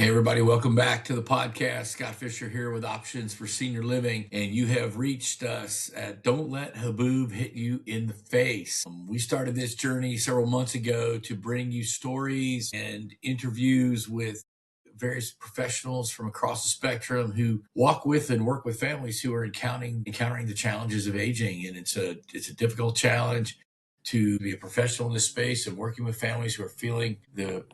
Hey, everybody, welcome back to the podcast. Scott Fischer here with Options for Senior Living, and you have reached us at Don't Let Haboob Hit You in the Face. We started this journey several months ago to bring you stories and interviews with various professionals from across the spectrum who walk with and work with families who are encountering the challenges of aging. And it's a difficult challenge to be a professional in this space and working with families who are feeling the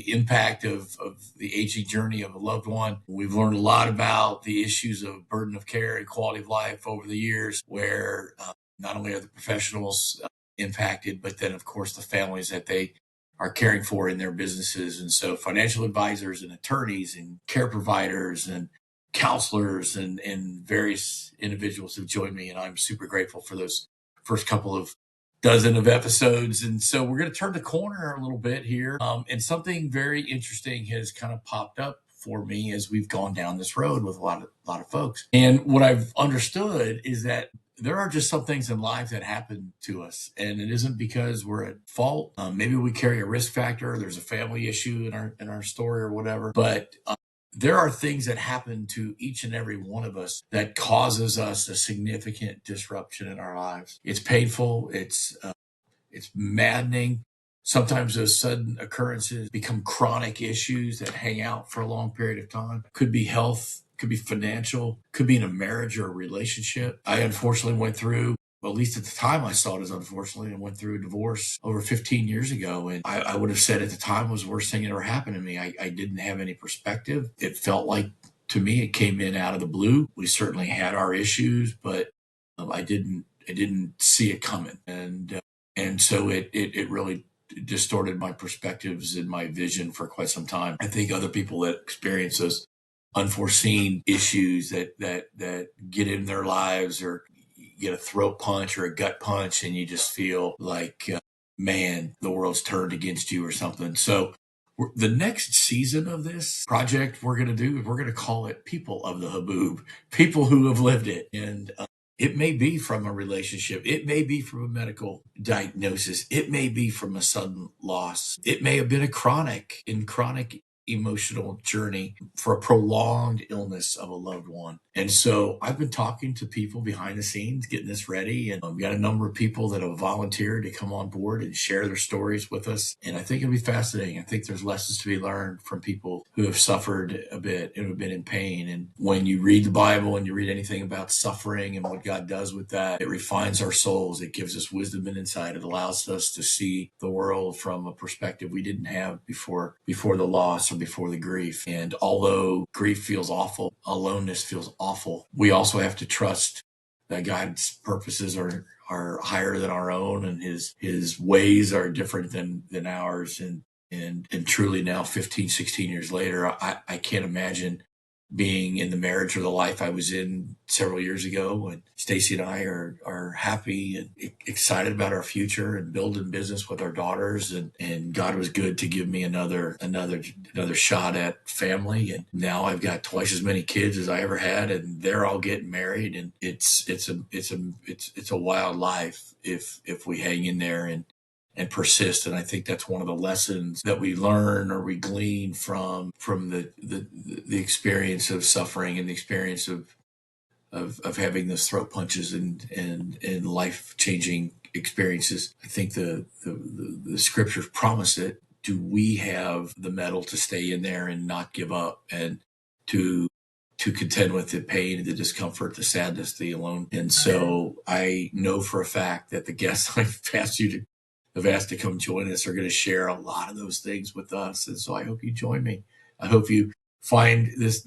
impact of the aging journey of a loved one. We've learned a lot about the issues of burden of care and quality of life over the years, where not only are the professionals impacted, but then, of course, the families that they are caring for in their businesses. And so financial advisors and attorneys and care providers and counselors and various individuals have joined me, and I'm super grateful for those first couple of dozen of episodes. And so we're going to turn the corner a little bit here. And something very interesting has kind of popped up for me as we've gone down this road with a lot of folks. And what I've understood is that there are just some things in life that happen to us, and it isn't because we're at fault. Maybe we carry a risk factor. There's a family issue in our story or whatever, but there are things that happen to each and every one of us that causes us a significant disruption in our lives. It's painful. It's maddening. Sometimes those sudden occurrences become chronic issues that hang out for a long period of time. Could be health, could be financial, could be in a marriage or a relationship. I unfortunately went through, well, at least at the time I saw it as unfortunately, I went through a divorce over 15 years ago. And I would have said at the time it was the worst thing that ever happened to me. I didn't have any perspective. It felt like, to me, it came in out of the blue. We certainly had our issues, but I didn't see it coming. And so it really distorted my perspectives and my vision for quite some time. I think other people that experience those unforeseen issues that get in their lives, or you get a throat punch or a gut punch and you just feel like, man, the world's turned against you or something. So the next season of this project we're going to call it People of the Haboob, people who have lived it. And it may be from a relationship. It may be from a medical diagnosis. It may be from a sudden loss. It may have been a chronic emotional journey for a prolonged illness of a loved one. And so I've been talking to people behind the scenes, getting this ready. And we've got a number of people that have volunteered to come on board and share their stories with us. And I think it'll be fascinating. I think there's lessons to be learned from people who have suffered a bit and have been in pain. And when you read the Bible and you read anything about suffering and what God does with that, it refines our souls. It gives us wisdom and insight. It allows us to see the world from a perspective we didn't have before the loss or before the grief. And although grief feels awful, aloneness feels awful, we also have to trust that God's purposes are higher than our own, and his ways are different than ours. And truly now, 15, 16 years later, I can't imagine being in the marriage or the life I was in several years ago. And Stacy and I are happy and excited about our future and building business with our daughters. And God was good to give me another shot at family. And now I've got twice as many kids as I ever had, and they're all getting married. And it's a wild life if we hang in there and persist. And I think that's one of the lessons that we learn or we glean from the experience of suffering and the experience of having those throat punches and life-changing experiences. I think the scriptures promise it. Do we have the mettle to stay in there and not give up, and to contend with the pain, the discomfort, the sadness, the alone? And so I know for a fact that the guests I've asked to come join us are going to share a lot of those things with us. And so I hope you join me. I hope you find this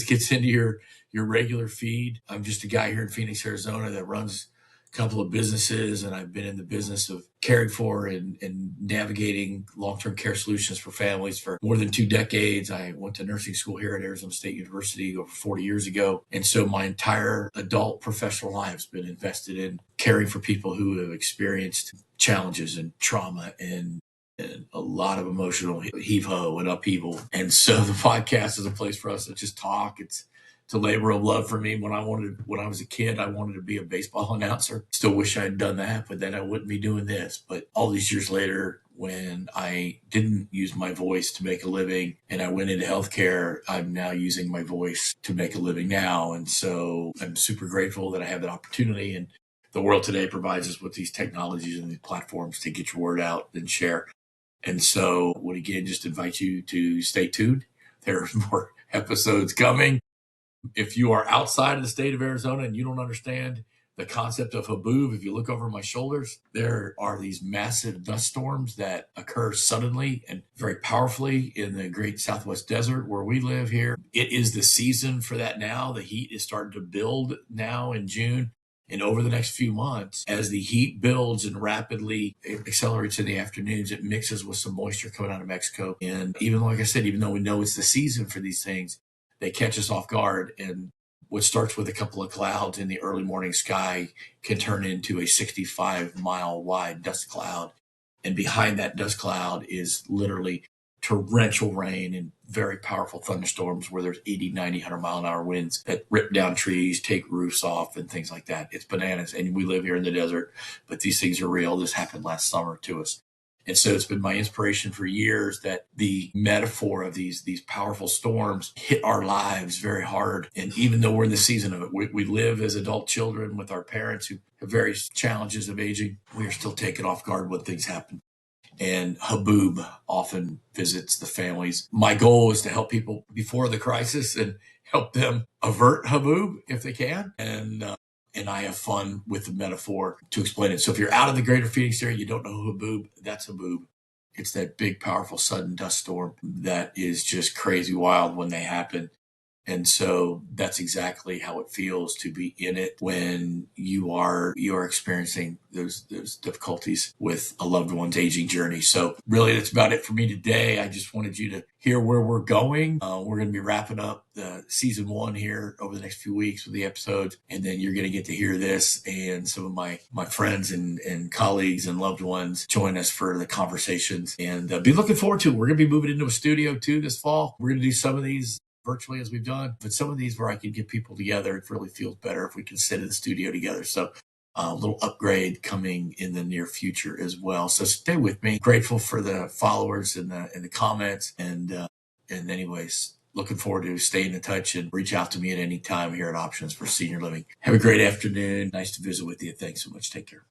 gets into your regular feed. I'm just a guy here in Phoenix, Arizona that runs a couple of businesses, and I've been in the business of caring for and navigating long-term care solutions for families for more than 2 decades. I went to nursing school here at Arizona State University over 40 years ago. And so my entire adult professional life has been invested in caring for people who have experienced challenges and trauma and a lot of emotional heave-ho and upheaval. And so the podcast is a place for us to just talk. It's It's a labor of love for me. When I was a kid, I wanted to be a baseball announcer. Still wish I had done that, but then I wouldn't be doing this. But all these years later, when I didn't use my voice to make a living and I went into healthcare, I'm now using my voice to make a living now. And so I'm super grateful that I have that opportunity. And the world today provides us with these technologies and these platforms to get your word out and share. And so would again just invite you to stay tuned. There's more episodes coming. If you are outside of the state of Arizona and you don't understand the concept of Haboob, if you look over my shoulders, there are these massive dust storms that occur suddenly and very powerfully in the great Southwest desert where we live here. It is the season for that now. The heat is starting to build now in June. And over the next few months, as the heat builds and rapidly accelerates in the afternoons, it mixes with some moisture coming out of Mexico. And even like I said, even though we know it's the season for these things, they catch us off guard. And what starts with a couple of clouds in the early morning sky can turn into a 65-mile wide dust cloud. And behind that dust cloud is literally torrential rain and very powerful thunderstorms where there's 80, 90, 100-mile-an-hour winds that rip down trees, take roofs off, and things like that. It's bananas. And we live here in the desert, but these things are real. This happened last summer to us. And so it's been my inspiration for years that the metaphor of these powerful storms hit our lives very hard. And even though we're in the season of it, we live as adult children with our parents who have various challenges of aging. We are still taken off guard when things happen. And Haboob often visits the families. My goal is to help people before the crisis and help them avert Haboob if they can. And I have fun with the metaphor to explain it. So if you're out of the greater Phoenix area, you don't know Haboob, that's Haboob. It's that big, powerful, sudden dust storm that is just crazy wild when they happen. And so that's exactly how it feels to be in it when you are experiencing those difficulties with a loved one's aging journey. So really, that's about it for me today. I just wanted you to hear where we're going. We're going to be wrapping up the season 1 here over the next few weeks with the episodes, and then you're going to get to hear this and some of my friends and colleagues and loved ones join us for the conversations, and be looking forward to it. We're going to be moving into a studio too this fall. We're going to do some of these virtually as we've done, but some of these where I can get people together, it really feels better if we can sit in the studio together. So a little upgrade coming in the near future as well. So stay with me. Grateful for the followers and the comments, and anyways, looking forward to staying in touch, and reach out to me at any time here at Options for Senior Living. Have a great afternoon. Nice to visit with you. Thanks so much. Take care.